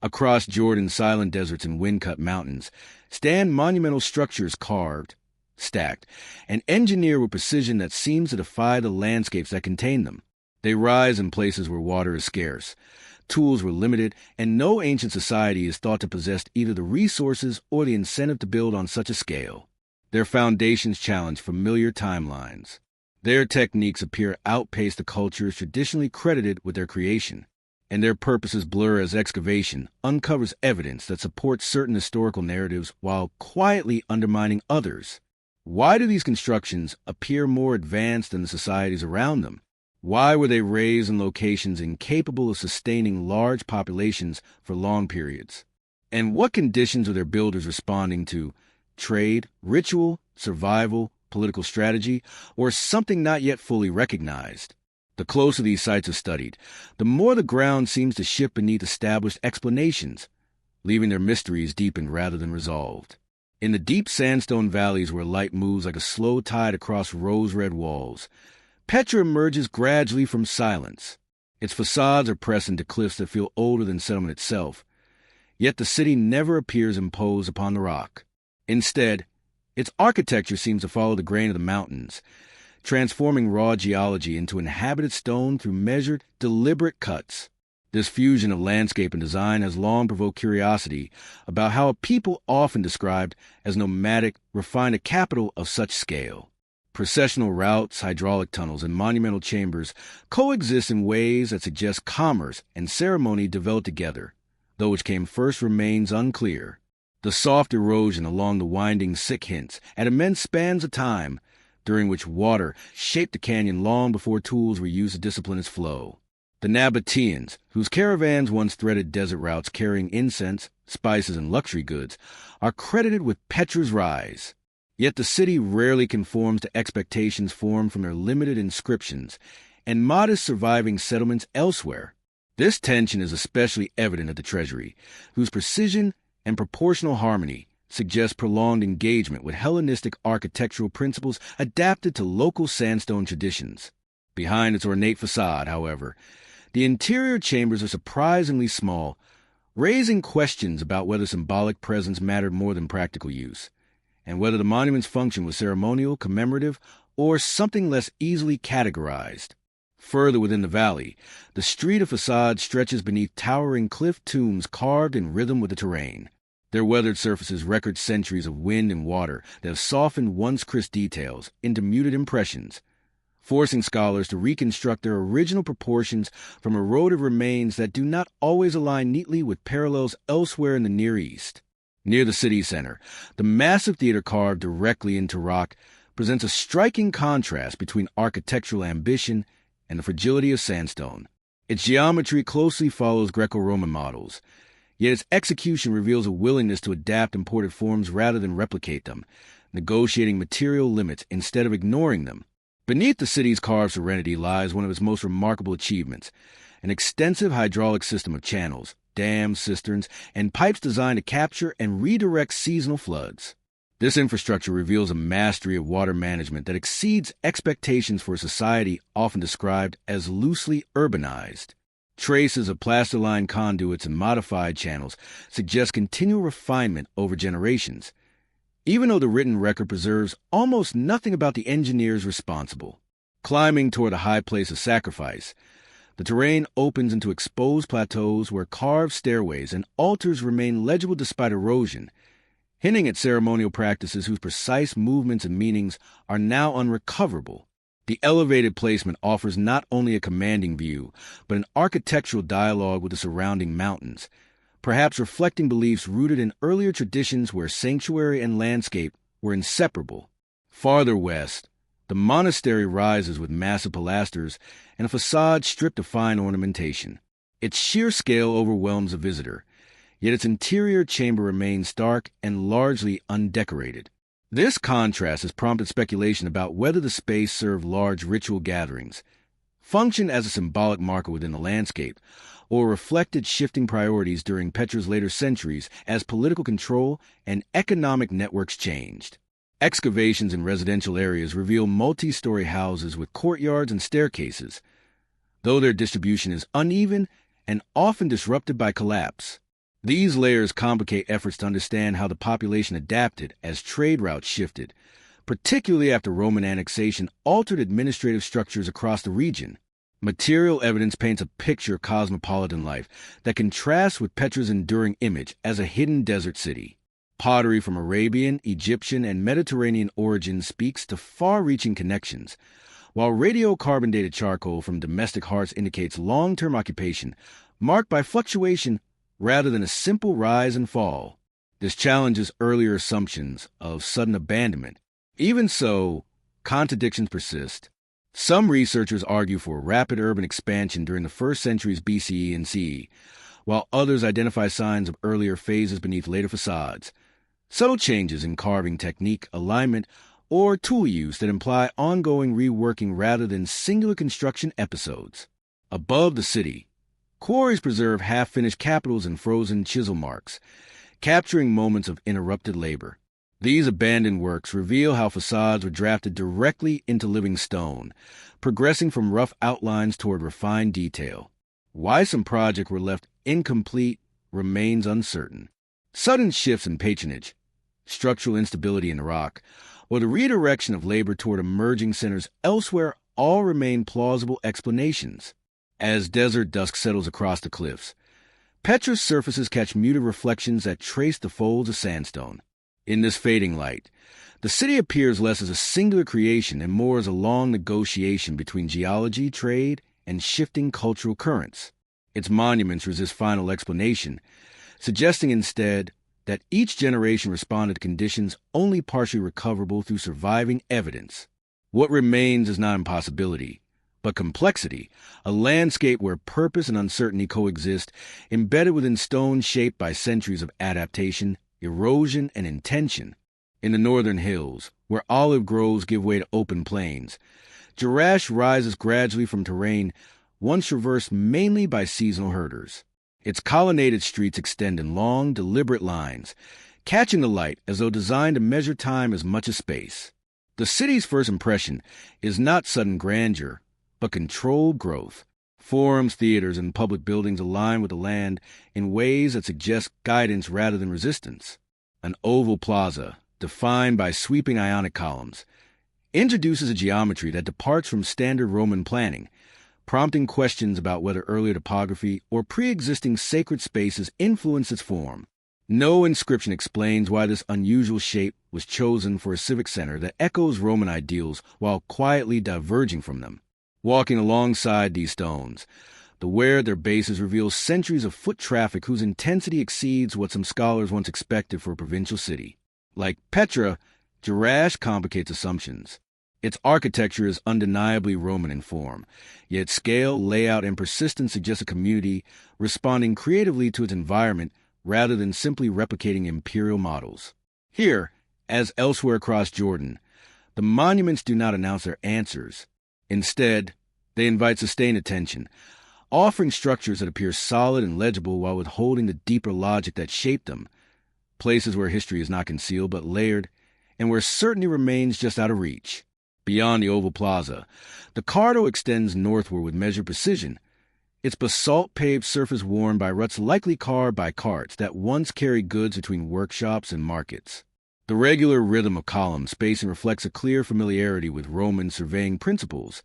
Across Jordan's silent deserts and wind-cut mountains stand monumental structures carved, stacked, and engineered with precision that seems to defy the landscapes that contain them. They rise in places where water is scarce, tools were limited, and no ancient society is thought to possess either the resources or the incentive to build on such a scale. Their foundations challenge familiar timelines. Their techniques appear to outpace the cultures traditionally credited with their creation, and their purposes blur as excavation uncovers evidence that supports certain historical narratives while quietly undermining others. Why do these constructions appear more advanced than the societies around them? Why were they raised in locations incapable of sustaining large populations for long periods? And what conditions are their builders responding to? Trade, ritual, survival, political strategy, or something not yet fully recognized? The closer these sites are studied, the more the ground seems to shift beneath established explanations, leaving their mysteries deepened rather than resolved. In the deep sandstone valleys where light moves like a slow tide across rose-red walls, Petra emerges gradually from silence. Its facades are pressed into cliffs that feel older than settlement itself, yet the city never appears imposed upon the rock. Instead, its architecture seems to follow the grain of the mountains, transforming raw geology into inhabited stone through measured, deliberate cuts. This fusion of landscape and design has long provoked curiosity about how a people often described as nomadic refined a capital of such scale. Processional routes, hydraulic tunnels, and monumental chambers coexist in ways that suggest commerce and ceremony developed together, though which came first remains unclear. The soft erosion along the winding Sikh hints at immense spans of time, during which water shaped the canyon long before tools were used to discipline its flow. The Nabateans, whose caravans once threaded desert routes carrying incense, spices, and luxury goods, are credited with Petra's rise. Yet the city rarely conforms to expectations formed from their limited inscriptions and modest surviving settlements elsewhere. This tension is especially evident at the treasury, whose precision and proportional harmony suggest prolonged engagement with Hellenistic architectural principles adapted to local sandstone traditions. Behind its ornate facade, however, the interior chambers are surprisingly small, raising questions about whether symbolic presence mattered more than practical use, and whether the monument's function was ceremonial, commemorative, or something less easily categorized. Further within the valley, the street of facades stretches beneath towering cliff tombs carved in rhythm with the terrain. Their weathered surfaces record centuries of wind and water that have softened once crisp details into muted impressions, forcing scholars to reconstruct their original proportions from eroded remains that do not always align neatly with parallels elsewhere in the Near East. Near the city center, the massive theater carved directly into rock presents a striking contrast between architectural ambition and the fragility of sandstone. Its geometry closely follows Greco-Roman models, yet its execution reveals a willingness to adapt imported forms rather than replicate them, negotiating material limits instead of ignoring them. Beneath the city's carved serenity lies one of its most remarkable achievements, an extensive hydraulic system of channels, dams, cisterns, and pipes designed to capture and redirect seasonal floods. This infrastructure reveals a mastery of water management that exceeds expectations for a society often described as loosely urbanized. Traces of plaster-lined conduits and modified channels suggest continual refinement over generations, even though the written record preserves almost nothing about the engineers responsible. Climbing toward a high place of sacrifice, the terrain opens into exposed plateaus where carved stairways and altars remain legible despite erosion, hinting at ceremonial practices whose precise movements and meanings are now unrecoverable. The elevated placement offers not only a commanding view, but an architectural dialogue with the surrounding mountains, perhaps reflecting beliefs rooted in earlier traditions where sanctuary and landscape were inseparable. Farther west, the monastery rises with massive pilasters and a facade stripped of fine ornamentation. Its sheer scale overwhelms a visitor, yet its interior chamber remains stark and largely undecorated. This contrast has prompted speculation about whether the space served large ritual gatherings, functioned as a symbolic marker within the landscape, or reflected shifting priorities during Petra's later centuries as political control and economic networks changed. Excavations in residential areas reveal multi-story houses with courtyards and staircases, though their distribution is uneven and often disrupted by collapse. These layers complicate efforts to understand how the population adapted as trade routes shifted, particularly after Roman annexation altered administrative structures across the region. Material evidence paints a picture of cosmopolitan life that contrasts with Petra's enduring image as a hidden desert city. Pottery from Arabian, Egyptian, and Mediterranean origins speaks to far-reaching connections, while radiocarbon-dated charcoal from domestic hearths indicates long-term occupation marked by fluctuation rather than a simple rise and fall. This challenges earlier assumptions of sudden abandonment. Even so, contradictions persist. Some researchers argue for rapid urban expansion during the first centuries BCE and CE, while others identify signs of earlier phases beneath later facades. Subtle changes in carving technique, alignment, or tool use that imply ongoing reworking rather than singular construction episodes. Above the city, quarries preserve half-finished capitals and frozen chisel marks, capturing moments of interrupted labor. These abandoned works reveal how facades were drafted directly into living stone, progressing from rough outlines toward refined detail. Why some projects were left incomplete remains uncertain. Sudden shifts in patronage, structural instability in the rock, or the redirection of labor toward emerging centers elsewhere all remain plausible explanations. As desert dusk settles across the cliffs, Petra's surfaces catch muted reflections that trace the folds of sandstone. In this fading light, the city appears less as a singular creation and more as a long negotiation between geology, trade, and shifting cultural currents. Its monuments resist final explanation, suggesting instead that each generation responded to conditions only partially recoverable through surviving evidence. What remains is not impossibility, but complexity, a landscape where purpose and uncertainty coexist, embedded within stone shaped by centuries of adaptation, erosion, and intention. In the northern hills, where olive groves give way to open plains, Jerash rises gradually from terrain once traversed mainly by seasonal herders. Its colonnaded streets extend in long, deliberate lines, catching the light as though designed to measure time as much as space. The city's first impression is not sudden grandeur, but controlled growth. Forums, theaters, and public buildings align with the land in ways that suggest guidance rather than resistance. An oval plaza, defined by sweeping Ionic columns, introduces a geometry that departs from standard Roman planning, prompting questions about whether earlier topography or pre-existing sacred spaces influenced its form. No inscription explains why this unusual shape was chosen for a civic center that echoes Roman ideals while quietly diverging from them. Walking alongside these stones, the wear at their bases reveals centuries of foot traffic whose intensity exceeds what some scholars once expected for a provincial city. Like Petra, Jerash complicates assumptions. Its architecture is undeniably Roman in form, yet scale, layout, and persistence suggest a community responding creatively to its environment rather than simply replicating imperial models. Here, as elsewhere across Jordan, the monuments do not announce their answers. Instead, they invite sustained attention, offering structures that appear solid and legible while withholding the deeper logic that shaped them, places where history is not concealed but layered, and where certainty remains just out of reach. Beyond the oval plaza, the corridor extends northward with measured precision, its basalt-paved surface worn by ruts likely carved by carts that once carried goods between workshops and markets. The regular rhythm of column spacing reflects a clear familiarity with Roman surveying principles,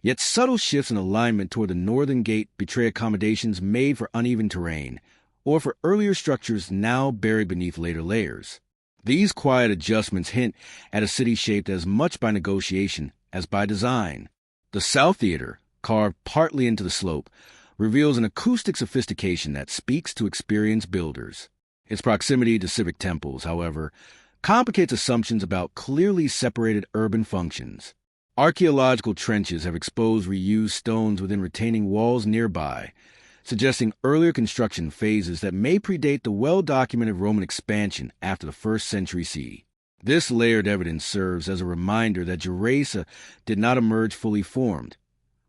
yet subtle shifts in alignment toward the northern gate betray accommodations made for uneven terrain, or for earlier structures now buried beneath later layers. These quiet adjustments hint at a city shaped as much by negotiation as by design. The South Theater, carved partly into the slope, reveals an acoustic sophistication that speaks to experienced builders. Its proximity to civic temples, however, complicates assumptions about clearly separated urban functions. Archaeological trenches have exposed reused stones within retaining walls nearby, suggesting earlier construction phases that may predate the well-documented Roman expansion after the 1st century CE. This layered evidence serves as a reminder that Jerash did not emerge fully formed,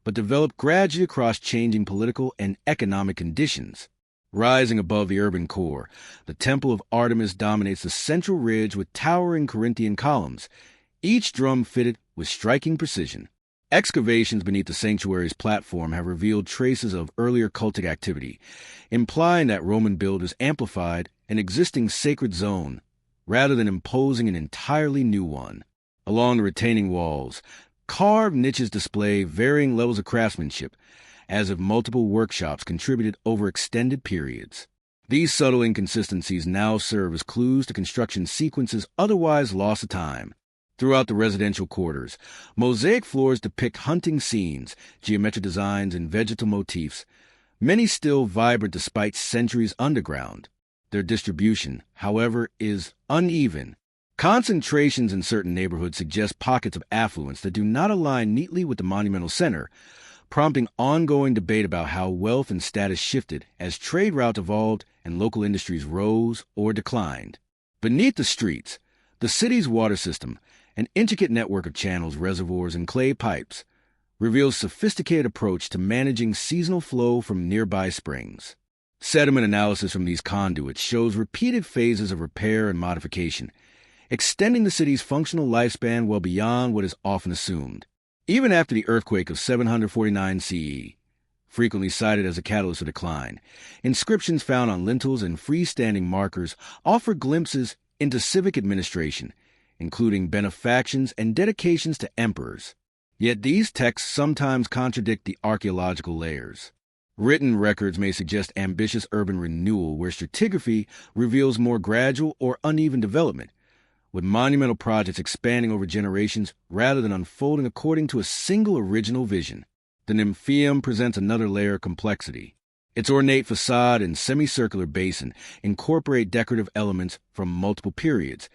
but developed gradually across changing political and economic conditions. Rising above the urban core, the Temple of Artemis dominates the central ridge with towering Corinthian columns, each drum fitted with striking precision. Excavations beneath the sanctuary's platform have revealed traces of earlier cultic activity, implying that Roman builders amplified an existing sacred zone rather than imposing an entirely new one. Along the retaining walls, carved niches display varying levels of craftsmanship, as if multiple workshops contributed over extended periods. These subtle inconsistencies now serve as clues to construction sequences otherwise lost to time. Throughout the residential quarters, mosaic floors depict hunting scenes, geometric designs, and vegetal motifs, many still vibrant despite centuries underground. Their distribution, however, is uneven. Concentrations in certain neighborhoods suggest pockets of affluence that do not align neatly with the monumental center, prompting ongoing debate about how wealth and status shifted as trade routes evolved and local industries rose or declined. Beneath the streets, the city's water system, an intricate network of channels, reservoirs, and clay pipes, reveals a sophisticated approach to managing seasonal flow from nearby springs. Sediment analysis from these conduits shows repeated phases of repair and modification, extending the city's functional lifespan well beyond what is often assumed. Even after the earthquake of 749 CE, frequently cited as a catalyst of decline, inscriptions found on lintels and freestanding markers offer glimpses into civic administration, including benefactions and dedications to emperors. Yet these texts sometimes contradict the archaeological layers. Written records may suggest ambitious urban renewal where stratigraphy reveals more gradual or uneven development, with monumental projects expanding over generations rather than unfolding according to a single original vision. The Nymphaeum presents another layer of complexity. Its ornate facade and semicircular basin incorporate decorative elements from multiple periods,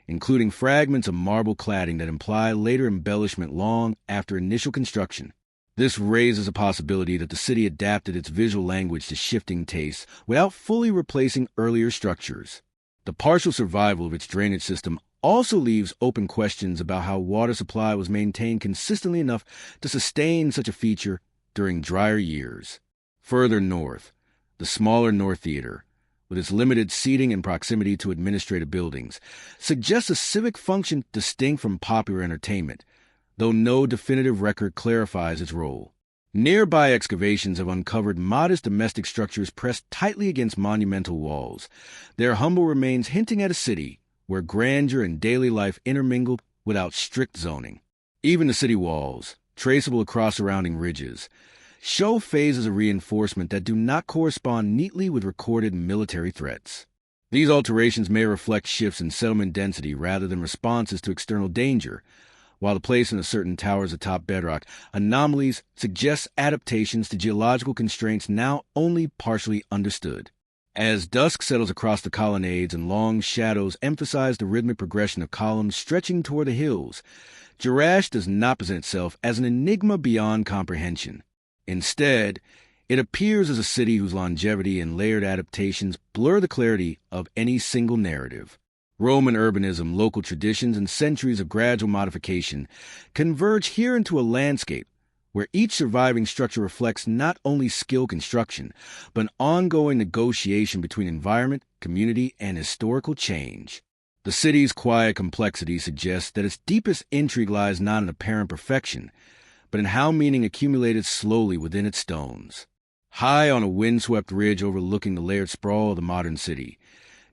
including fragments of marble cladding that imply later embellishment long after initial construction. This raises a possibility that the city adapted its visual language to shifting tastes without fully replacing earlier structures. The partial survival of its drainage system also leaves open questions about how water supply was maintained consistently enough to sustain such a feature during drier years. Further north, the smaller North Theater, with its limited seating and proximity to administrative buildings, suggests a civic function distinct from popular entertainment, though no definitive record clarifies its role. Nearby excavations have uncovered modest domestic structures pressed tightly against monumental walls, their humble remains hinting at a city where grandeur and daily life intermingled without strict zoning. Even the city walls, traceable across surrounding ridges, show phases of reinforcement that do not correspond neatly with recorded military threats. These alterations may reflect shifts in settlement density rather than responses to external danger, while the placement of certain towers atop bedrock anomalies suggests adaptations to geological constraints now only partially understood. As dusk settles across the colonnades and long shadows emphasize the rhythmic progression of columns stretching toward the hills, Jerash does not present itself as an enigma beyond comprehension. Instead, it appears as a city whose longevity and layered adaptations blur the clarity of any single narrative. Roman urbanism, local traditions, and centuries of gradual modification converge here into a landscape where each surviving structure reflects not only skilled construction, but an ongoing negotiation between environment, community, and historical change. The city's quiet complexity suggests that its deepest intrigue lies not in apparent perfection, but in how meaning accumulated slowly within its stones. High on a windswept ridge overlooking the layered sprawl of the modern city,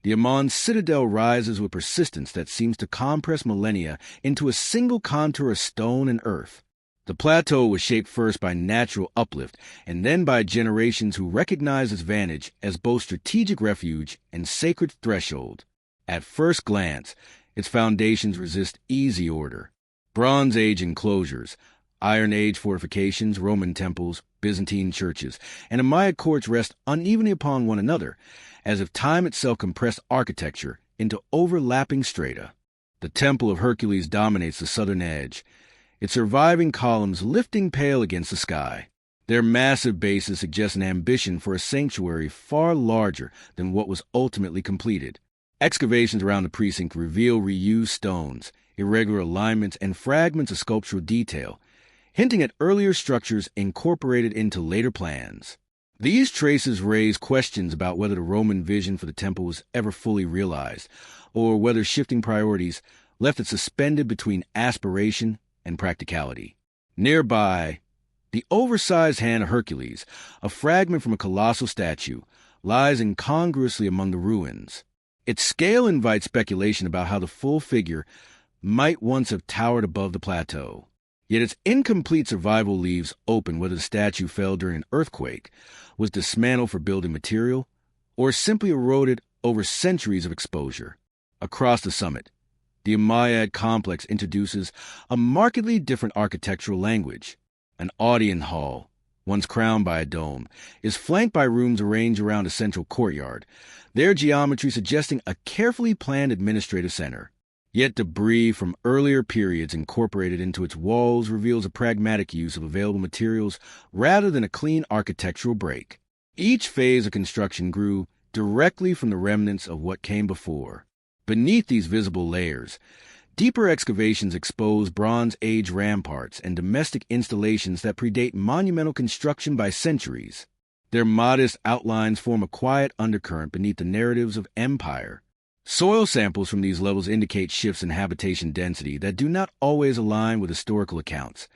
the Amon's citadel rises with persistence that seems to compress millennia into a single contour of stone and earth. The plateau was shaped first by natural uplift and then by generations who recognized its vantage as both strategic refuge and sacred threshold. At first glance, its foundations resist easy order. Bronze Age enclosures, Iron Age fortifications, Roman temples, Byzantine churches, and Umayyad courts rest unevenly upon one another, as if time itself compressed architecture into overlapping strata. The Temple of Hercules dominates the southern edge, its surviving columns lifting pale against the sky. Their massive bases suggest an ambition for a sanctuary far larger than what was ultimately completed. Excavations around the precinct reveal reused stones, irregular alignments, and fragments of sculptural detail, hinting at earlier structures incorporated into later plans. These traces raise questions about whether the Roman vision for the temple was ever fully realized, or whether shifting priorities left it suspended between aspiration and practicality. Nearby, the oversized hand of Hercules, a fragment from a colossal statue, lies incongruously among the ruins. Its scale invites speculation about how the full figure might once have towered above the plateau. Yet its incomplete survival leaves open whether the statue fell during an earthquake, was dismantled for building material, or simply eroded over centuries of exposure. Across the summit, the Umayyad complex introduces a markedly different architectural language. An audience hall, once crowned by a dome, is flanked by rooms arranged around a central courtyard, their geometry suggesting a carefully planned administrative center. Yet debris from earlier periods incorporated into its walls reveals a pragmatic use of available materials rather than a clean architectural break. Each phase of construction grew directly from the remnants of what came before. Beneath these visible layers, deeper excavations expose Bronze Age ramparts and domestic installations that predate monumental construction by centuries. Their modest outlines form a quiet undercurrent beneath the narratives of empire. Soil samples from these levels indicate shifts in habitation density that do not always align with historical accounts,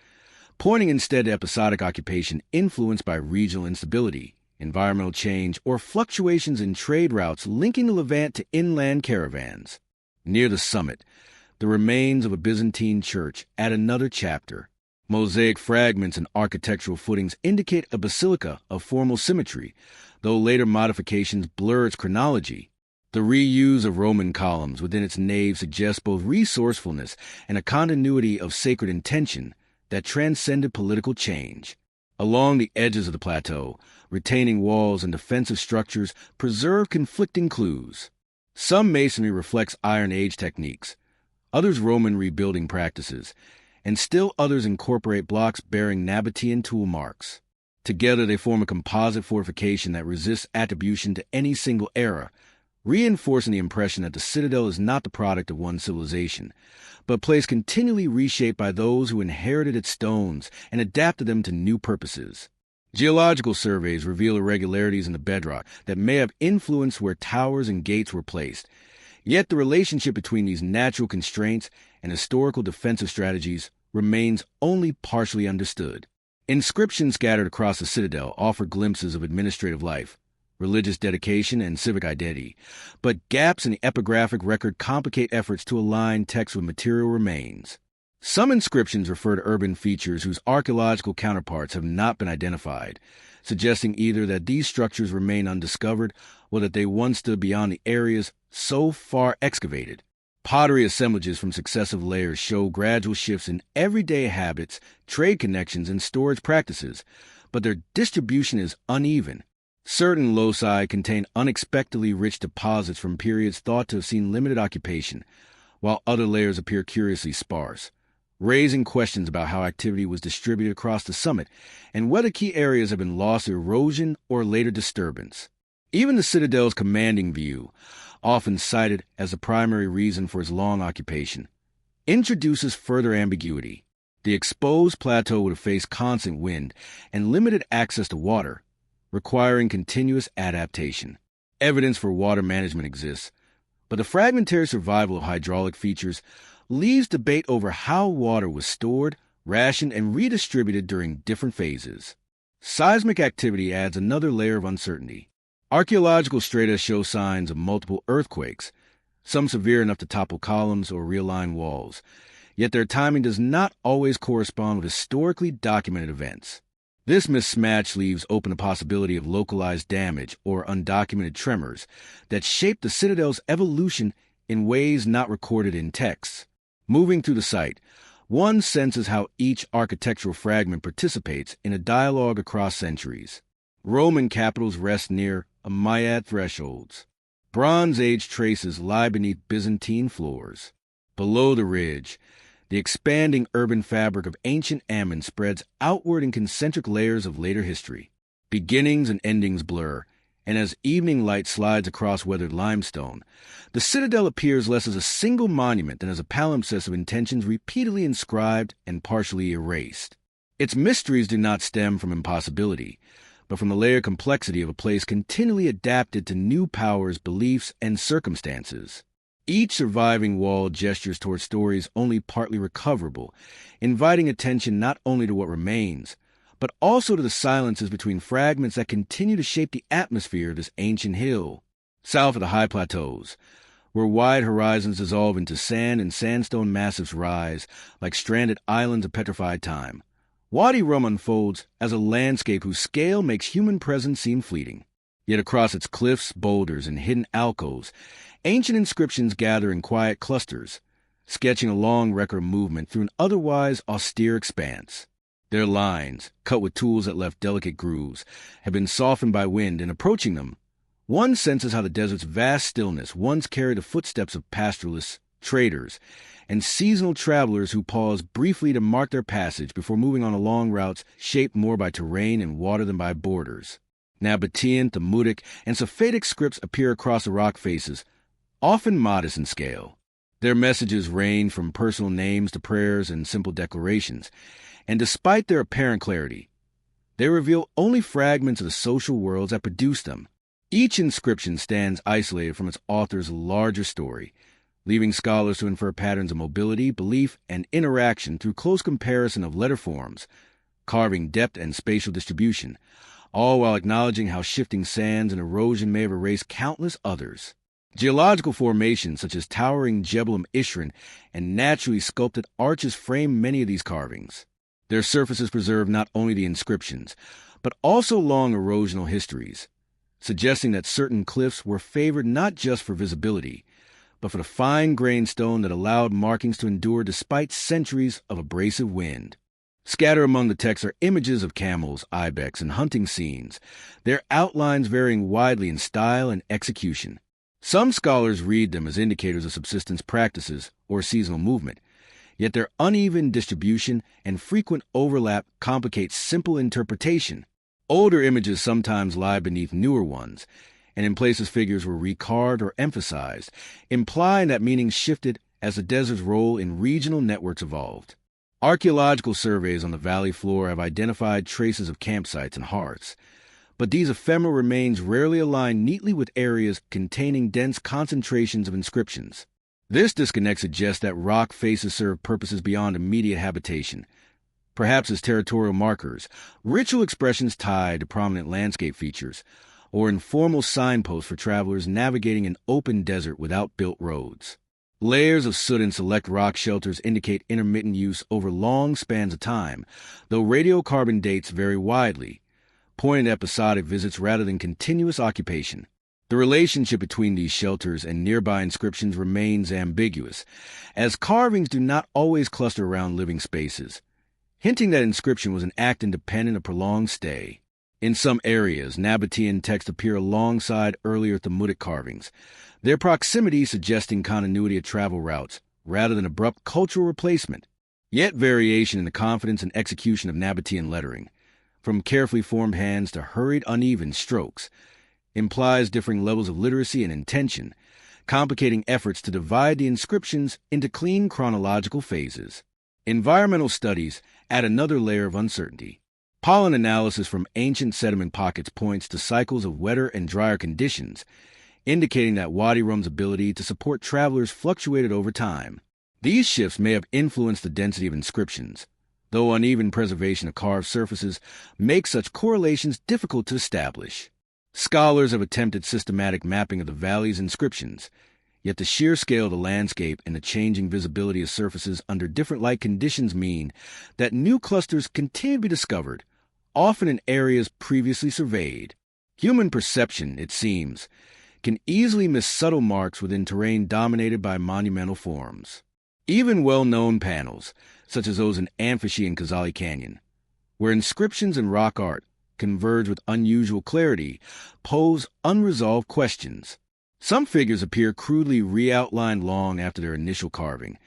pointing instead to episodic occupation influenced by regional instability, environmental change, or fluctuations in trade routes linking the Levant to inland caravans. Near the summit, the remains of a Byzantine church add another chapter. Mosaic fragments and architectural footings indicate a basilica of formal symmetry, though later modifications blur its chronology. The reuse of Roman columns within its nave suggests both resourcefulness and a continuity of sacred intention that transcended political change. Along the edges of the plateau, retaining walls and defensive structures preserve conflicting clues. Some masonry reflects Iron Age techniques, others Roman rebuilding practices, and still others incorporate blocks bearing Nabatean tool marks. Together they form a composite fortification that resists attribution to any single era, reinforcing the impression that the citadel is not the product of one civilization, but a place continually reshaped by those who inherited its stones and adapted them to new purposes. Geological surveys reveal irregularities in the bedrock that may have influenced where towers and gates were placed, yet the relationship between these natural constraints and historical defensive strategies remains only partially understood. Inscriptions scattered across the citadel offer glimpses of administrative life, religious dedication, and civic identity, but gaps in the epigraphic record complicate efforts to align text with material remains. Some inscriptions refer to urban features whose archaeological counterparts have not been identified, suggesting either that these structures remain undiscovered or that they once stood beyond the areas so far excavated. Pottery assemblages from successive layers show gradual shifts in everyday habits, trade connections, and storage practices, but their distribution is uneven. Certain loci contain unexpectedly rich deposits from periods thought to have seen limited occupation, while other layers appear curiously sparse, raising questions about how activity was distributed across the summit and whether key areas have been lost to erosion or later disturbance. Even the citadel's commanding view, often cited as the primary reason for its long occupation, introduces further ambiguity. The exposed plateau would have faced constant wind and limited access to water, requiring continuous adaptation. Evidence for water management exists, but the fragmentary survival of hydraulic features leaves debate over how water was stored, rationed, and redistributed during different phases. Seismic activity adds another layer of uncertainty. Archaeological strata show signs of multiple earthquakes, some severe enough to topple columns or realign walls, yet their timing does not always correspond with historically documented events. This mismatch leaves open the possibility of localized damage or undocumented tremors that shape the citadel's evolution in ways not recorded in texts. Moving through the site, one senses how each architectural fragment participates in a dialogue across centuries. Roman capitals rest near Umayyad thresholds. Bronze Age traces lie beneath Byzantine floors. Below the ridge, the expanding urban fabric of ancient Ammon spreads outward in concentric layers of later history. Beginnings and endings blur, and as evening light slides across weathered limestone, the citadel appears less as a single monument than as a palimpsest of intentions repeatedly inscribed and partially erased. Its mysteries do not stem from impossibility, but from the layered complexity of a place continually adapted to new powers, beliefs, and circumstances. Each surviving wall gestures toward stories only partly recoverable, inviting attention not only to what remains, but also to the silences between fragments that continue to shape the atmosphere of this ancient hill. South of the high plateaus, where wide horizons dissolve into sand and sandstone massives rise like stranded islands of petrified time, Wadi Rum unfolds as a landscape whose scale makes human presence seem fleeting. Yet across its cliffs, boulders, and hidden alcoves, ancient inscriptions gather in quiet clusters, sketching a long record of movement through an otherwise austere expanse. Their lines, cut with tools that left delicate grooves, have been softened by wind, and approaching them, one senses how the desert's vast stillness once carried the footsteps of pastoralists, traders, and seasonal travelers who pause briefly to mark their passage before moving on along routes shaped more by terrain and water than by borders. Nabatean, Thammudic, and Sapphitic scripts appear across the rock faces, often modest in scale. Their messages range from personal names to prayers and simple declarations, and despite their apparent clarity, they reveal only fragments of the social worlds that produce them. Each inscription stands isolated from its author's larger story, leaving scholars to infer patterns of mobility, belief, and interaction through close comparison of letter forms, carving depth and spatial distribution, all while acknowledging how shifting sands and erosion may have erased countless others. Geological formations such as towering Jebel Ishrin and naturally sculpted arches frame many of these carvings. Their surfaces preserve not only the inscriptions, but also long erosional histories, suggesting that certain cliffs were favored not just for visibility, but for the fine-grained stone that allowed markings to endure despite centuries of abrasive wind. Scattered among the texts are images of camels, ibex, and hunting scenes, their outlines varying widely in style and execution. Some scholars read them as indicators of subsistence practices or seasonal movement, yet their uneven distribution and frequent overlap complicate simple interpretation. Older images sometimes lie beneath newer ones, and in places figures were recarved or emphasized, implying that meanings shifted as the desert's role in regional networks evolved. Archaeological surveys on the valley floor have identified traces of campsites and hearths, but these ephemeral remains rarely align neatly with areas containing dense concentrations of inscriptions. This disconnect suggests that rock faces serve purposes beyond immediate habitation, perhaps as territorial markers, ritual expressions tied to prominent landscape features, or informal signposts for travelers navigating an open desert without built roads. Layers of soot in select rock shelters indicate intermittent use over long spans of time, though radiocarbon dates vary widely, pointing to episodic visits rather than continuous occupation. The relationship between these shelters and nearby inscriptions remains ambiguous, as carvings do not always cluster around living spaces, hinting that inscription was an act independent of prolonged stay. In some areas, Nabatean texts appear alongside earlier Thammudic carvings, their proximity suggesting continuity of travel routes rather than abrupt cultural replacement. Yet variation in the confidence and execution of Nabatean lettering, from carefully formed hands to hurried, uneven strokes, implies differing levels of literacy and intention, complicating efforts to divide the inscriptions into clean chronological phases. Environmental studies add another layer of uncertainty. Pollen analysis from ancient sediment pockets points to cycles of wetter and drier conditions, indicating that Wadi Rum's ability to support travelers fluctuated over time. These shifts may have influenced the density of inscriptions, though uneven preservation of carved surfaces makes such correlations difficult to establish. Scholars have attempted systematic mapping of the valley's inscriptions, yet the sheer scale of the landscape and the changing visibility of surfaces under different light conditions mean that new clusters continue to be discovered, often in areas previously surveyed. Human perception, it seems, can easily miss subtle marks within terrain dominated by monumental forms. Even well-known panels, such as those in Amphishi and Kazali Canyon, where inscriptions and rock art converge with unusual clarity, pose unresolved questions. Some figures appear crudely re-outlined long after their initial carving,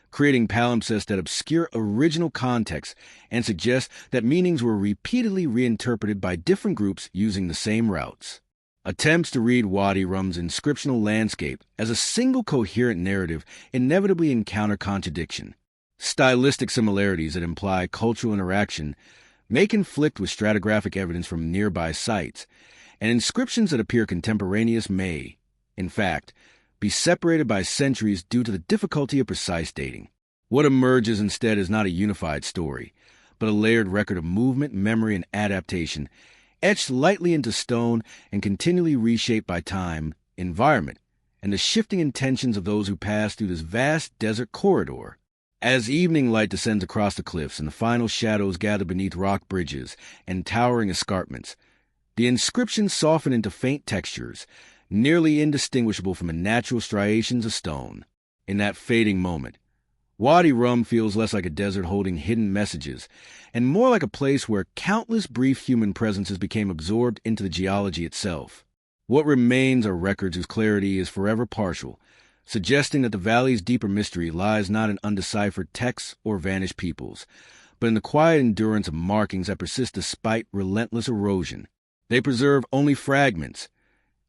creating palimpsests that obscure original context and suggest that meanings were repeatedly reinterpreted by different groups using the same routes. Attempts to read Wadi Rum's inscriptional landscape as a single coherent narrative inevitably encounter contradiction. Stylistic similarities that imply cultural interaction may conflict with stratigraphic evidence from nearby sites, and inscriptions that appear contemporaneous may, in fact, be separated by centuries due to the difficulty of precise dating. What emerges instead is not a unified story, but a layered record of movement, memory, and adaptation, etched lightly into stone and continually reshaped by time, environment, and the shifting intentions of those who pass through this vast desert corridor. As evening light descends across the cliffs and the final shadows gather beneath rock bridges and towering escarpments, the inscriptions soften into faint textures, nearly indistinguishable from the natural striations of stone. In that fading moment, Wadi Rum feels less like a desert holding hidden messages, and more like a place where countless brief human presences became absorbed into the geology itself. What remains are records whose clarity is forever partial, suggesting that the valley's deeper mystery lies not in undeciphered texts or vanished peoples, but in the quiet endurance of markings that persist despite relentless erosion. They preserve only fragments,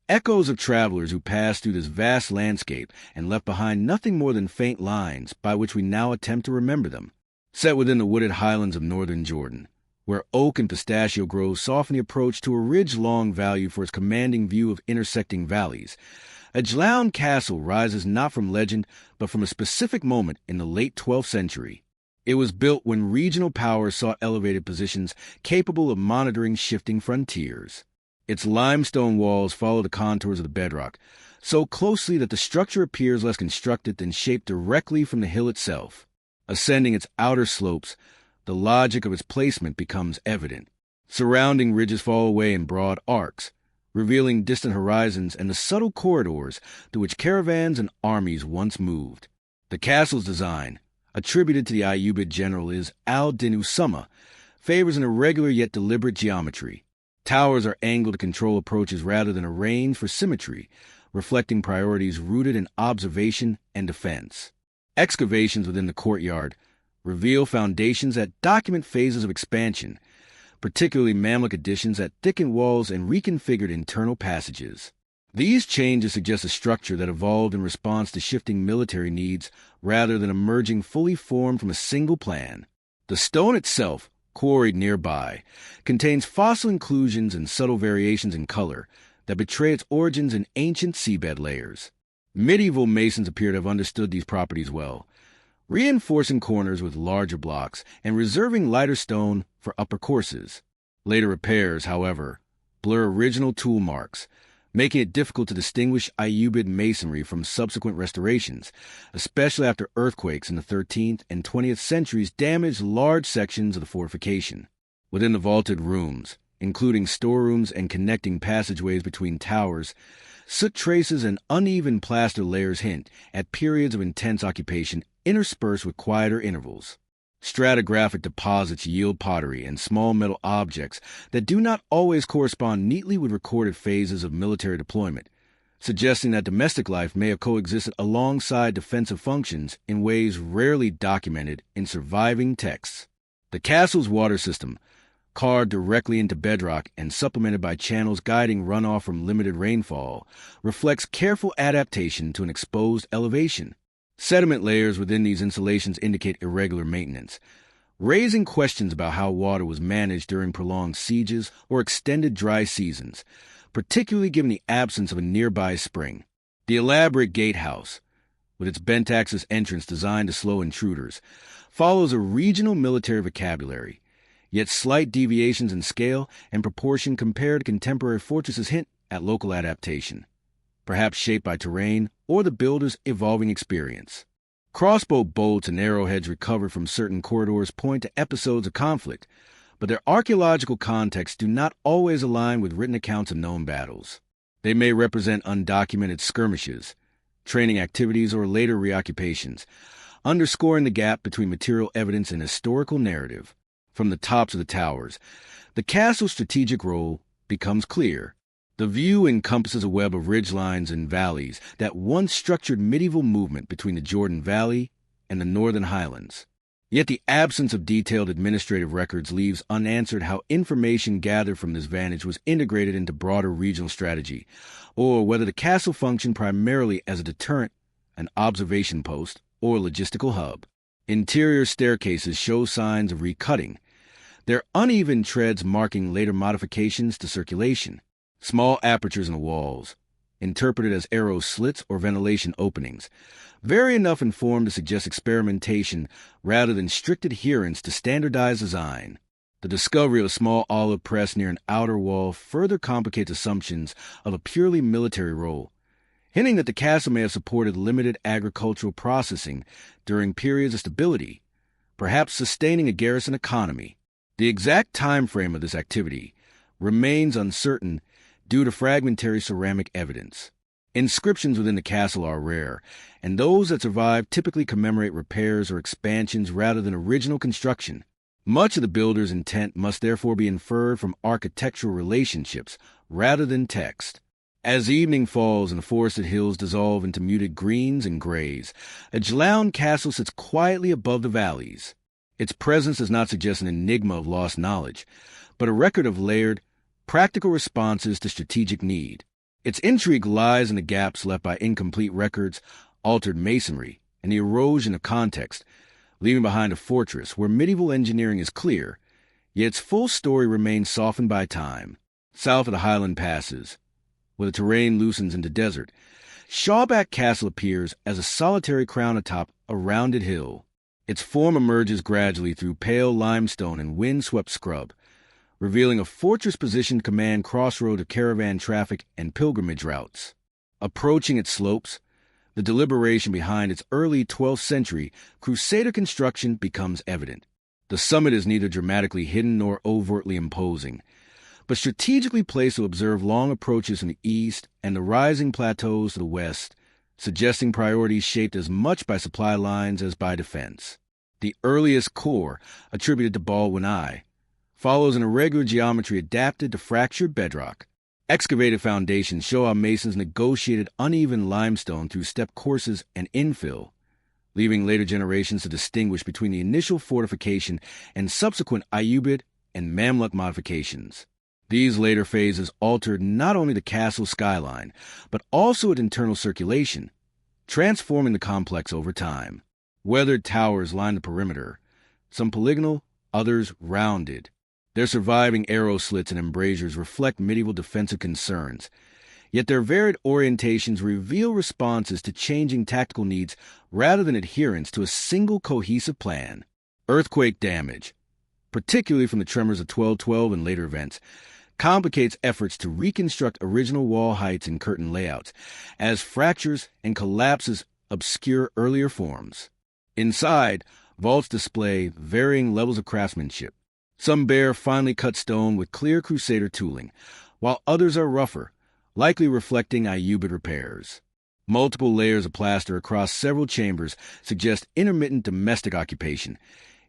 echoes of travelers who passed through this vast landscape and left behind nothing more than faint lines by which we now attempt to remember them. Set within the wooded highlands of northern Jordan, where oak and pistachio groves soften the approach to a ridge-long valley for its commanding view of intersecting valleys, al-Jimal Castle rises not from legend but from a specific moment in the late 12th century. It was built when regional powers sought elevated positions capable of monitoring shifting frontiers. Its limestone walls follow the contours of the bedrock, so closely that the structure appears less constructed than shaped directly from the hill itself. Ascending its outer slopes, the logic of its placement becomes evident. Surrounding ridges fall away in broad arcs, revealing distant horizons and the subtle corridors through which caravans and armies once moved. The castle's design, attributed to the Ayyubid general, is al-Dinusama, favors an irregular yet deliberate geometry. Towers are angled to control approaches rather than arranged for symmetry, reflecting priorities rooted in observation and defense. Excavations within the courtyard reveal foundations that document phases of expansion, particularly Mamluk additions that thicken walls and reconfigured internal passages. These changes suggest a structure that evolved in response to shifting military needs rather than emerging fully formed from a single plan. The stone itself, quarried nearby, contains fossil inclusions and subtle variations in color that betray its origins in ancient seabed layers. Medieval masons appear to have understood these properties well, reinforcing corners with larger blocks and reserving lighter stone for upper courses. Later repairs, however, blur original tool marks, making it difficult to distinguish Ayyubid masonry from subsequent restorations, especially after earthquakes in the 13th and 20th centuries damaged large sections of the fortification. Within the vaulted rooms, including storerooms and connecting passageways between towers, soot traces and uneven plaster layers hint at periods of intense occupation interspersed with quieter intervals. Stratigraphic deposits yield pottery and small metal objects that do not always correspond neatly with recorded phases of military deployment, suggesting that domestic life may have coexisted alongside defensive functions in ways rarely documented in surviving texts. The castle's water system, carved directly into bedrock and supplemented by channels guiding runoff from limited rainfall, reflects careful adaptation to an exposed elevation. Sediment layers within these installations indicate irregular maintenance, raising questions about how water was managed during prolonged sieges or extended dry seasons, particularly given the absence of a nearby spring. The elaborate gatehouse, with its bent axis entrance designed to slow intruders, follows a regional military vocabulary, yet slight deviations in scale and proportion compared to contemporary fortresses hint at local adaptation, perhaps shaped by terrain or the builder's evolving experience. Crossbow bolts and arrowheads recovered from certain corridors point to episodes of conflict, but their archaeological contexts do not always align with written accounts of known battles. They may represent undocumented skirmishes, training activities, or later reoccupations, underscoring the gap between material evidence and historical narrative. From the tops of the towers, the castle's strategic role becomes clear. The view encompasses a web of ridgelines and valleys that once structured medieval movement between the Jordan Valley and the northern highlands. Yet the absence of detailed administrative records leaves unanswered how information gathered from this vantage was integrated into broader regional strategy, or whether the castle functioned primarily as a deterrent, an observation post, or logistical hub. Interior staircases show signs of recutting, their uneven treads marking later modifications to circulation. Small apertures in the walls, interpreted as arrow slits or ventilation openings, very enough informed to suggest experimentation rather than strict adherence to standardized design. The discovery of a small olive press near an outer wall further complicates assumptions of a purely military role, hinting that the castle may have supported limited agricultural processing during periods of stability, perhaps sustaining a garrison economy. The exact time frame of this activity remains uncertain due to fragmentary ceramic evidence. Inscriptions within the castle are rare, and those that survive typically commemorate repairs or expansions rather than original construction. Much of the builder's intent must therefore be inferred from architectural relationships rather than text. As evening falls and the forested hills dissolve into muted greens and grays, a Jerash castle sits quietly above the valleys. Its presence does not suggest an enigma of lost knowledge, but a record of layered, practical responses to strategic need. Its intrigue lies in the gaps left by incomplete records, altered masonry, and the erosion of context, leaving behind a fortress where medieval engineering is clear, yet its full story remains softened by time. South of the Highland passes, where the terrain loosens into desert, Shawback Castle appears as a solitary crown atop a rounded hill. Its form emerges gradually through pale limestone and wind-swept scrub, revealing a fortress-positioned command crossroad of caravan traffic and pilgrimage routes. Approaching its slopes, the deliberation behind its early 12th century Crusader construction becomes evident. The summit is neither dramatically hidden nor overtly imposing, but strategically placed to observe long approaches from the east and the rising plateaus to the west, suggesting priorities shaped as much by supply lines as by defense. The earliest core, attributed to Baldwin I, follows an irregular geometry adapted to fractured bedrock. Excavated foundations show how masons negotiated uneven limestone through step courses and infill, leaving later generations to distinguish between the initial fortification and subsequent Ayyubid and Mamluk modifications. These later phases altered not only the castle skyline, but also its internal circulation, transforming the complex over time. Weathered towers line the perimeter, some polygonal, others rounded. Their surviving arrow slits and embrasures reflect medieval defensive concerns, yet their varied orientations reveal responses to changing tactical needs rather than adherence to a single cohesive plan. Earthquake damage, particularly from the tremors of 1212 and later events, complicates efforts to reconstruct original wall heights and curtain layouts, as fractures and collapses obscure earlier forms. Inside, vaults display varying levels of craftsmanship. Some bear finely cut stone with clear Crusader tooling, while others are rougher, likely reflecting Ayyubid repairs. Multiple layers of plaster across several chambers suggest intermittent domestic occupation,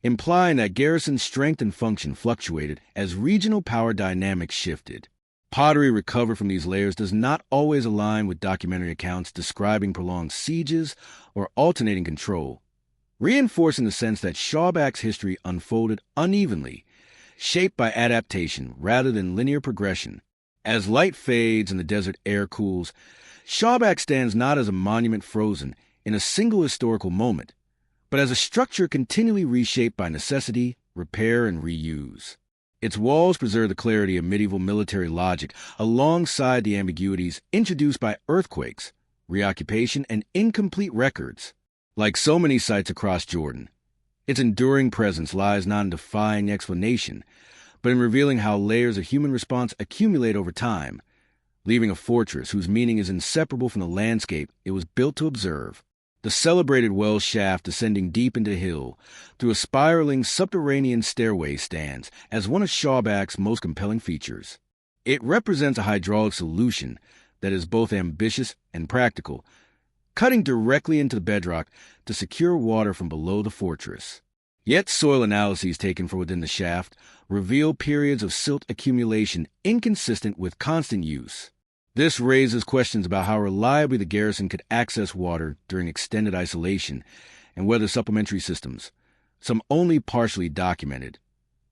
implying that garrison strength and function fluctuated as regional power dynamics shifted. Pottery recovered from these layers does not always align with documentary accounts describing prolonged sieges or alternating control, reinforcing the sense that Shawback's history unfolded unevenly, shaped by adaptation rather than linear progression. As light fades and the desert air cools, Shawback stands not as a monument frozen in a single historical moment, but as a structure continually reshaped by necessity, repair, and reuse. Its walls preserve the clarity of medieval military logic alongside the ambiguities introduced by earthquakes, reoccupation, and incomplete records. Like so many sites across Jordan, its enduring presence lies not in defying explanation, but in revealing how layers of human response accumulate over time, leaving a fortress whose meaning is inseparable from the landscape it was built to observe. The celebrated well shaft descending deep into the hill through a spiraling subterranean stairway stands as one of Shawback's most compelling features. It represents a hydraulic solution that is both ambitious and practical, cutting directly into the bedrock to secure water from below the fortress. Yet soil analyses taken from within the shaft reveal periods of silt accumulation inconsistent with constant use. This raises questions about how reliably the garrison could access water during extended isolation, and whether supplementary systems, some only partially documented,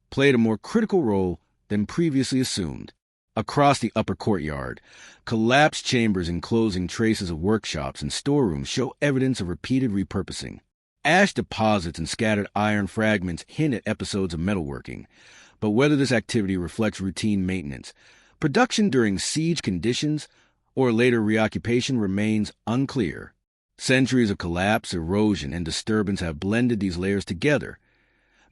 played a more critical role than previously assumed. Across the upper courtyard, collapsed chambers enclosing traces of workshops and storerooms show evidence of repeated repurposing. Ash deposits and scattered iron fragments hint at episodes of metalworking, but whether this activity reflects routine maintenance, production during siege conditions, or later reoccupation remains unclear. Centuries of collapse, erosion, and disturbance have blended these layers together,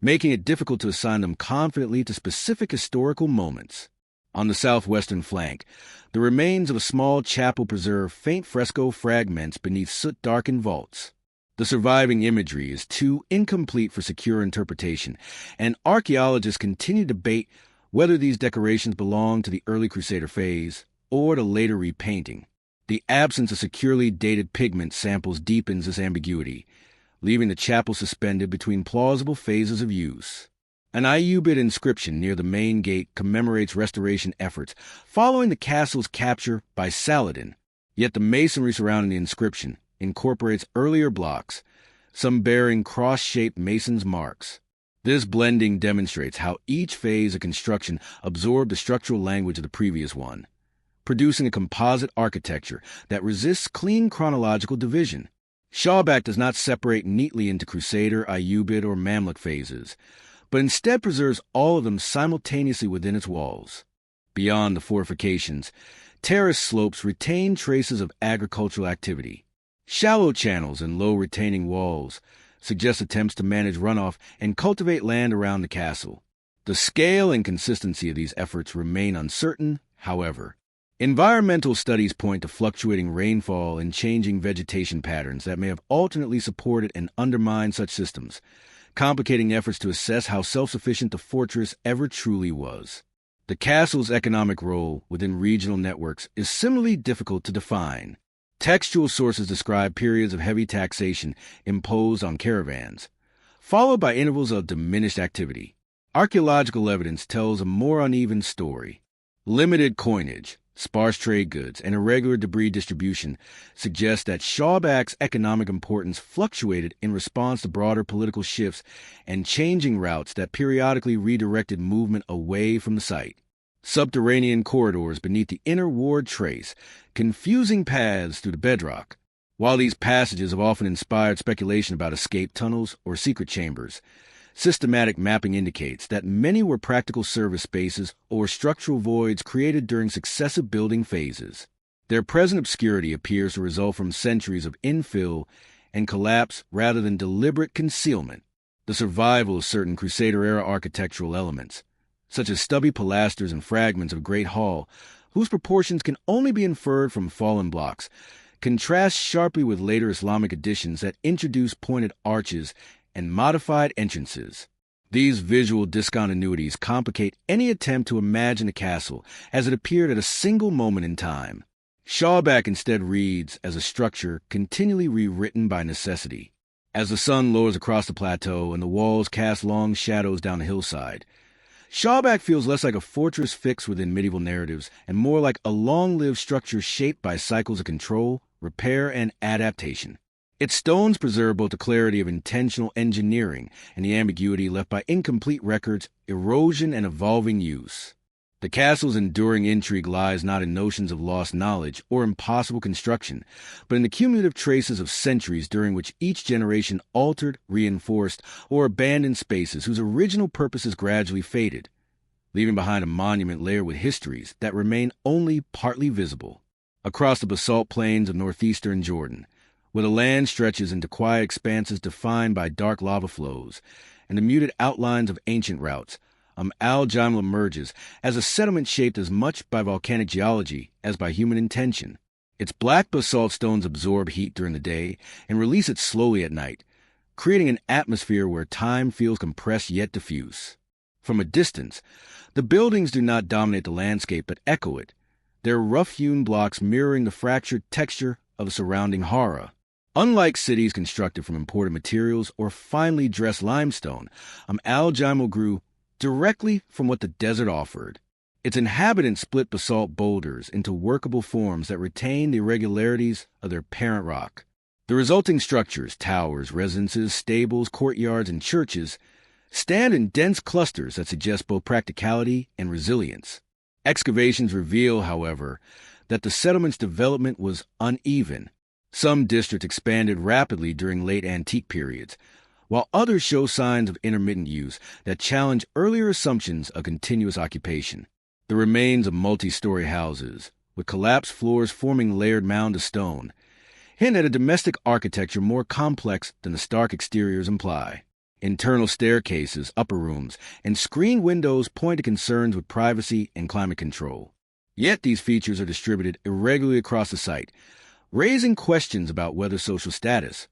making it difficult to assign them confidently to specific historical moments. On the southwestern flank, the remains of a small chapel preserve faint fresco fragments beneath soot-darkened vaults. The surviving imagery is too incomplete for secure interpretation, and archaeologists continue to debate whether these decorations belong to the early Crusader phase or to later repainting. The absence of securely dated pigment samples deepens this ambiguity, leaving the chapel suspended between plausible phases of use. An Ayyubid inscription near the main gate commemorates restoration efforts following the castle's capture by Saladin, yet the masonry surrounding the inscription incorporates earlier blocks, some bearing cross-shaped mason's marks. This blending demonstrates how each phase of construction absorbed the structural language of the previous one, producing a composite architecture that resists clean chronological division. Shawback does not separate neatly into Crusader, Ayyubid, or Mamluk phases, but instead preserves all of them simultaneously within its walls. Beyond the fortifications, terrace slopes retain traces of agricultural activity. Shallow channels and low retaining walls suggest attempts to manage runoff and cultivate land around the castle. The scale and consistency of these efforts remain uncertain, however. Environmental studies point to fluctuating rainfall and changing vegetation patterns that may have alternately supported and undermined such systems, complicating efforts to assess how self-sufficient the fortress ever truly was. The castle's economic role within regional networks is similarly difficult to define. Textual sources describe periods of heavy taxation imposed on caravans, followed by intervals of diminished activity. Archaeological evidence tells a more uneven story. Limited coinage, sparse trade goods, and irregular debris distribution suggest that Shawback's economic importance fluctuated in response to broader political shifts and changing routes that periodically redirected movement away from the site. Subterranean corridors beneath the inner ward trace, confusing paths through the bedrock. While these passages have often inspired speculation about escape tunnels or secret chambers, systematic mapping indicates that many were practical service spaces or structural voids created during successive building phases. Their present obscurity appears to result from centuries of infill and collapse rather than deliberate concealment. The survival of certain Crusader-era architectural elements, such as stubby pilasters and fragments of Great Hall, whose proportions can only be inferred from fallen blocks, contrasts sharply with later Islamic additions that introduce pointed arches and modified entrances. These visual discontinuities complicate any attempt to imagine the castle as it appeared at a single moment in time. Shawback instead reads as a structure continually rewritten by necessity. As the sun lowers across the plateau and the walls cast long shadows down the hillside, Shawback feels less like a fortress fixed within medieval narratives and more like a long-lived structure shaped by cycles of control, repair, and adaptation. Its stones preserve both the clarity of intentional engineering and the ambiguity left by incomplete records, erosion, and evolving use. The castle's enduring intrigue lies not in notions of lost knowledge or impossible construction, but in the cumulative traces of centuries during which each generation altered, reinforced, or abandoned spaces whose original purposes gradually faded, leaving behind a monument layered with histories that remain only partly visible. Across the basalt plains of northeastern Jordan, where the land stretches into quiet expanses defined by dark lava flows and the muted outlines of ancient routes, al-Jimal emerges as a settlement shaped as much by volcanic geology as by human intention. Its black basalt stones absorb heat during the day and release it slowly at night, creating an atmosphere where time feels compressed yet diffuse. From a distance, the buildings do not dominate the landscape but echo it, their rough-hewn blocks mirroring the fractured texture of the surrounding Hara. Unlike cities constructed from imported materials or finely dressed limestone, al-Jimal grew directly from what the desert offered. Its inhabitants split basalt boulders into workable forms that retain the irregularities of their parent rock. The resulting structures, towers, residences, stables, courtyards, and churches stand in dense clusters that suggest both practicality and resilience. Excavations reveal, however, that the settlement's development was uneven. Some districts expanded rapidly during late antique periods, while others show signs of intermittent use that challenge earlier assumptions of continuous occupation. The remains of multi-story houses, with collapsed floors forming a layered mound of stone, hint at a domestic architecture more complex than the stark exteriors imply. Internal staircases, upper rooms, and screened windows point to concerns with privacy and climate control. Yet these features are distributed irregularly across the site, raising questions about whether social status,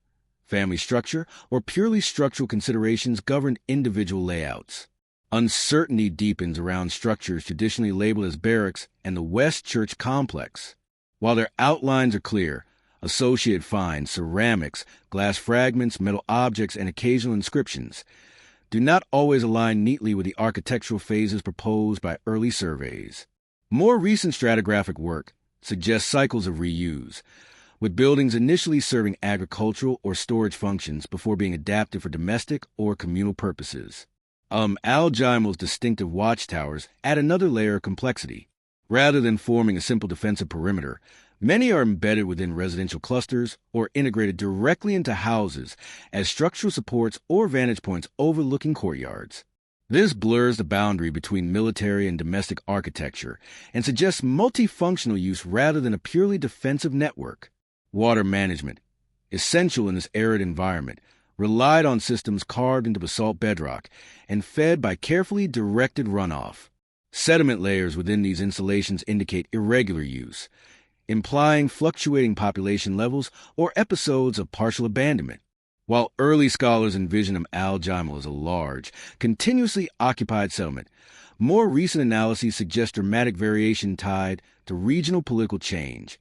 family structure, or purely structural considerations govern individual layouts. Uncertainty deepens around structures traditionally labeled as barracks and the West Church complex. While their outlines are clear, associated finds, ceramics, glass fragments, metal objects, and occasional inscriptions do not always align neatly with the architectural phases proposed by early surveys. More recent stratigraphic work suggests cycles of reuse, with buildings initially serving agricultural or storage functions before being adapted for domestic or communal purposes. Al-Jimal's distinctive watchtowers add another layer of complexity. Rather than forming a simple defensive perimeter, many are embedded within residential clusters or integrated directly into houses as structural supports or vantage points overlooking courtyards. This blurs the boundary between military and domestic architecture and suggests multifunctional use rather than a purely defensive network. Water management, essential in this arid environment, relied on systems carved into basalt bedrock and fed by carefully directed runoff. Sediment layers within these installations indicate irregular use, implying fluctuating population levels or episodes of partial abandonment. While early scholars envision al-Jimal as a large, continuously occupied settlement, more recent analyses suggest dramatic variation tied to regional political change,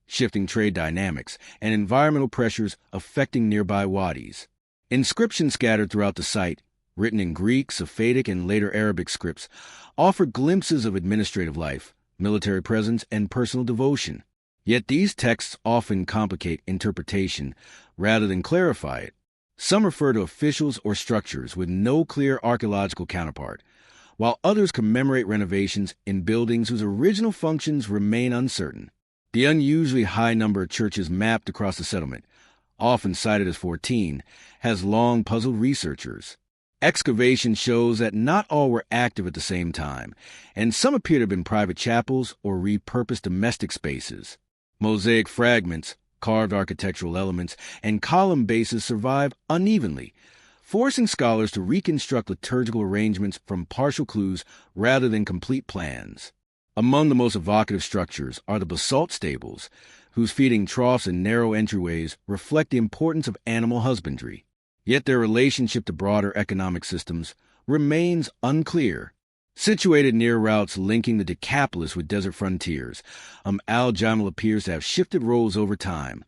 shifting trade dynamics, and environmental pressures affecting nearby wadis. Inscriptions scattered throughout the site, written in Greek, Sephardic, and later Arabic scripts, offer glimpses of administrative life, military presence, and personal devotion. Yet these texts often complicate interpretation rather than clarify it. Some refer to officials or structures with no clear archaeological counterpart, while others commemorate renovations in buildings whose original functions remain uncertain. The unusually high number of churches mapped across the settlement, often cited as 14, has long puzzled researchers. Excavation shows that not all were active at the same time, and some appear to have been private chapels or repurposed domestic spaces. Mosaic fragments, carved architectural elements, and column bases survive unevenly, forcing scholars to reconstruct liturgical arrangements from partial clues rather than complete plans. Among the most evocative structures are the basalt stables, whose feeding troughs and narrow entryways reflect the importance of animal husbandry. Yet their relationship to broader economic systems remains unclear. Situated near routes linking the Decapolis with desert frontiers, al-Jimal appears to have shifted roles over time,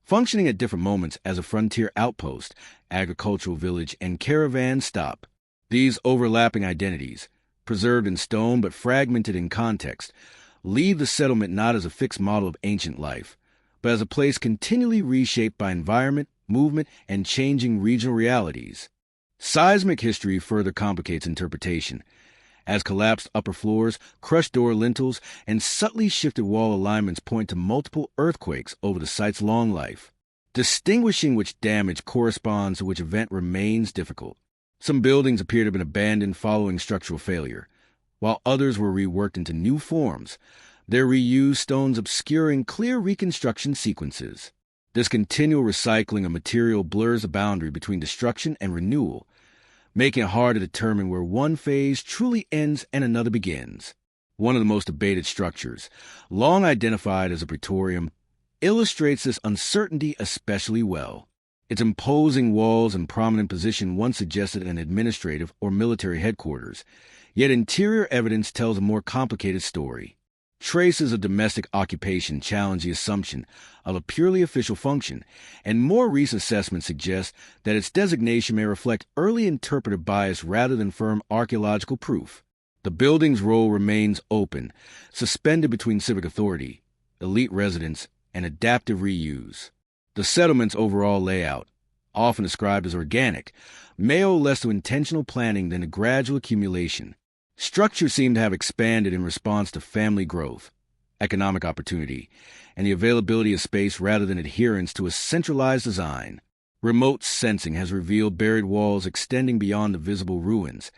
functioning at different moments as a frontier outpost, agricultural village, and caravan stop. These overlapping identities, preserved in stone but fragmented in context, leave the settlement not as a fixed model of ancient life, but as a place continually reshaped by environment, movement, and changing regional realities. Seismic history further complicates interpretation, as collapsed upper floors, crushed door lintels, and subtly shifted wall alignments point to multiple earthquakes over the site's long life. Distinguishing which damage corresponds to which event remains difficult. Some buildings appear to have been abandoned following structural failure, while others were reworked into new forms, their reused stones obscuring clear reconstruction sequences. This continual recycling of material blurs the boundary between destruction and renewal, making it hard to determine where one phase truly ends and another begins. One of the most debated structures, long identified as a praetorium, illustrates this uncertainty especially well. Its imposing walls and prominent position once suggested an administrative or military headquarters, yet interior evidence tells a more complicated story. Traces of domestic occupation challenge the assumption of a purely official function, and more recent assessments suggest that its designation may reflect early interpretive bias rather than firm archaeological proof. The building's role remains open, suspended between civic authority, elite residence, and adaptive reuse. The settlement's overall layout, often described as organic, may owe less to intentional planning than a gradual accumulation. Structures seem to have expanded in response to family growth, economic opportunity, and the availability of space rather than adherence to a centralized design. Remote sensing has revealed buried walls extending beyond the visible ruins,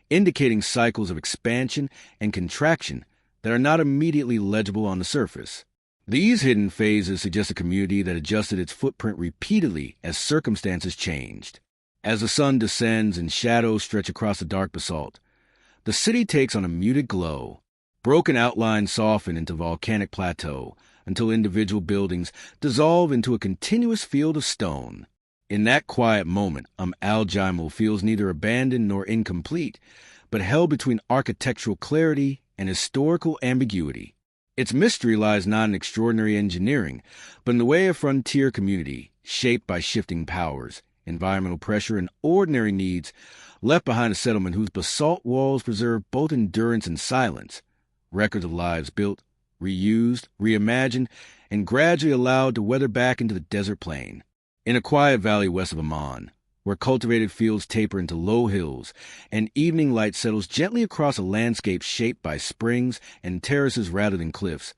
indicating cycles of expansion and contraction that are not immediately legible on the surface. These hidden phases suggest a community that adjusted its footprint repeatedly as circumstances changed. As the sun descends and shadows stretch across the dark basalt, the city takes on a muted glow. Broken outlines soften into volcanic plateau until individual buildings dissolve into a continuous field of stone. In that quiet moment, al-Jimal feels neither abandoned nor incomplete, but held between architectural clarity and historical ambiguity. Its mystery lies not in extraordinary engineering, but in the way a frontier community, shaped by shifting powers, environmental pressure, and ordinary needs, left behind a settlement whose basalt walls preserve both endurance and silence, records of lives built, reused, reimagined, and gradually allowed to weather back into the desert plain. In a quiet valley west of Amman, where cultivated fields taper into low hills, and evening light settles gently across a landscape shaped by springs and terraces rather than cliffs,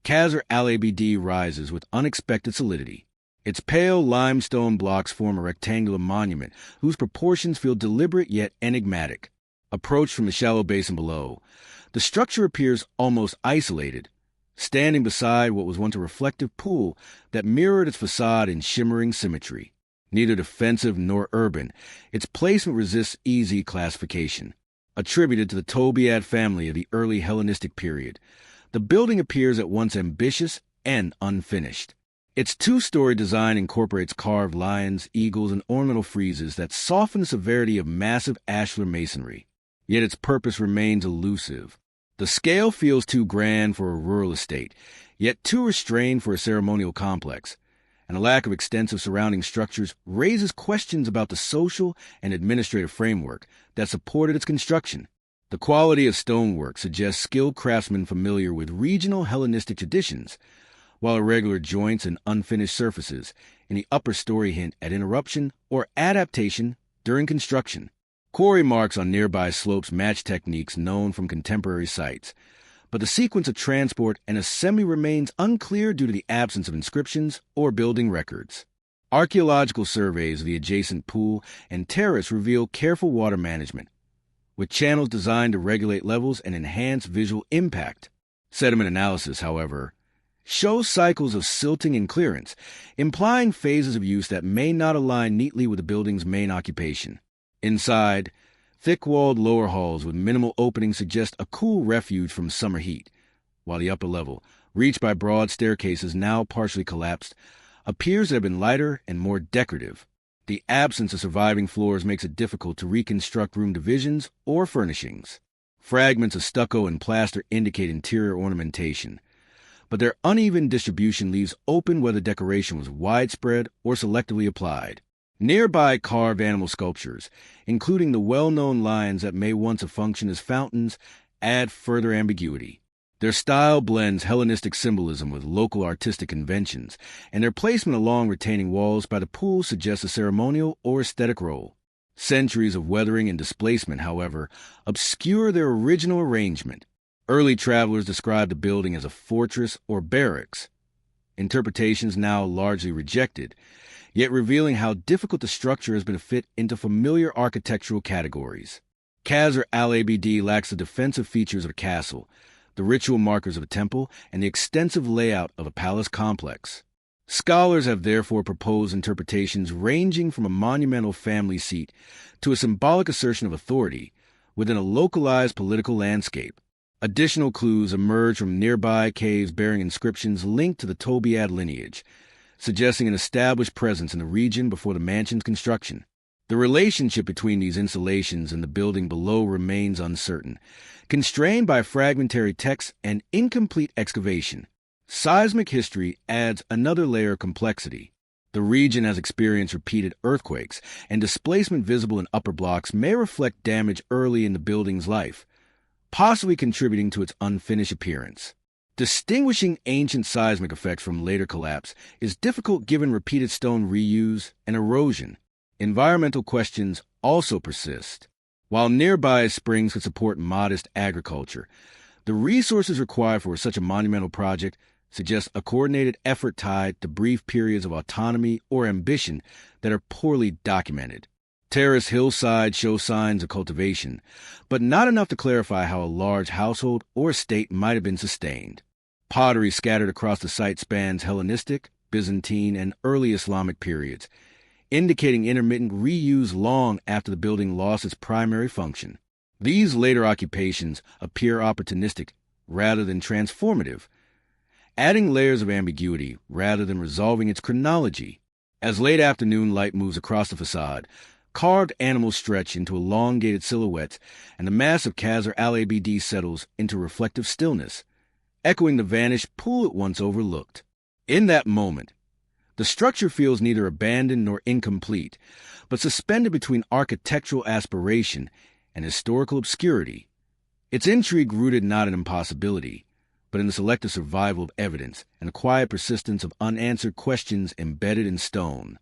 Qasr al-Abd rises with unexpected solidity. Its pale limestone blocks form a rectangular monument whose proportions feel deliberate yet enigmatic. Approached from the shallow basin below, the structure appears almost isolated, standing beside what was once a reflective pool that mirrored its facade in shimmering symmetry. Neither defensive nor urban, its placement resists easy classification. Attributed to the Tobiad family of the early Hellenistic period, the building appears at once ambitious and unfinished. Its two-story design incorporates carved lions, eagles, and ornamental friezes that soften the severity of massive ashlar masonry. Yet its purpose remains elusive. The scale feels too grand for a rural estate, yet too restrained for a ceremonial complex, and a lack of extensive surrounding structures raises questions about the social and administrative framework that supported its construction. The quality of stonework suggests skilled craftsmen familiar with regional Hellenistic traditions, while irregular joints and unfinished surfaces in the upper story hint at interruption or adaptation during construction. Quarry marks on nearby slopes match techniques known from contemporary sites, but the sequence of transport and assembly remains unclear due to the absence of inscriptions or building records. Archaeological surveys of the adjacent pool and terrace reveal careful water management, with channels designed to regulate levels and enhance visual impact. Sediment analysis, however, shows cycles of silting and clearance, implying phases of use that may not align neatly with the building's main occupation. Inside, thick-walled lower halls with minimal openings suggest a cool refuge from summer heat, while the upper level, reached by broad staircases now partially collapsed, appears to have been lighter and more decorative. The absence of surviving floors makes it difficult to reconstruct room divisions or furnishings. Fragments of stucco and plaster indicate interior ornamentation, but their uneven distribution leaves open whether decoration was widespread or selectively applied. Nearby carved animal sculptures, including the well-known lions that may once have functioned as fountains, add further ambiguity. Their style blends Hellenistic symbolism with local artistic conventions, and their placement along retaining walls by the pool suggests a ceremonial or aesthetic role. Centuries of weathering and displacement, however, obscure their original arrangement. Early travelers described the building as a fortress or barracks, interpretations now largely rejected, yet revealing how difficult the structure has been to fit into familiar architectural categories. Qasr al-Abd lacks the defensive features of a castle, the ritual markers of a temple, and the extensive layout of a palace complex. Scholars have therefore proposed interpretations ranging from a monumental family seat to a symbolic assertion of authority within a localized political landscape. Additional clues emerge from nearby caves bearing inscriptions linked to the Tobiad lineage, suggesting an established presence in the region before the mansion's construction. The relationship between these installations and the building below remains uncertain, constrained by fragmentary texts and incomplete excavation. Seismic history adds another layer of complexity. The region has experienced repeated earthquakes, and displacement visible in upper blocks may reflect damage early in the building's life, possibly contributing to its unfinished appearance. Distinguishing ancient seismic effects from later collapse is difficult given repeated stone reuse and erosion. Environmental questions also persist. While nearby springs could support modest agriculture, the resources required for such a monumental project suggest a coordinated effort tied to brief periods of autonomy or ambition that are poorly documented. Terraced hillsides show signs of cultivation, but not enough to clarify how a large household or estate might have been sustained. Pottery scattered across the site spans Hellenistic, Byzantine, and early Islamic periods, indicating intermittent reuse long after the building lost its primary function. These later occupations appear opportunistic rather than transformative, adding layers of ambiguity rather than resolving its chronology. As late afternoon light moves across the facade, carved animals stretch into elongated silhouettes, and the mass of Khazar al-Abd settles into reflective stillness, echoing the vanished pool it once overlooked. In that moment, the structure feels neither abandoned nor incomplete, but suspended between architectural aspiration and historical obscurity. Its intrigue rooted not in impossibility, but in the selective survival of evidence and the quiet persistence of unanswered questions embedded in stone.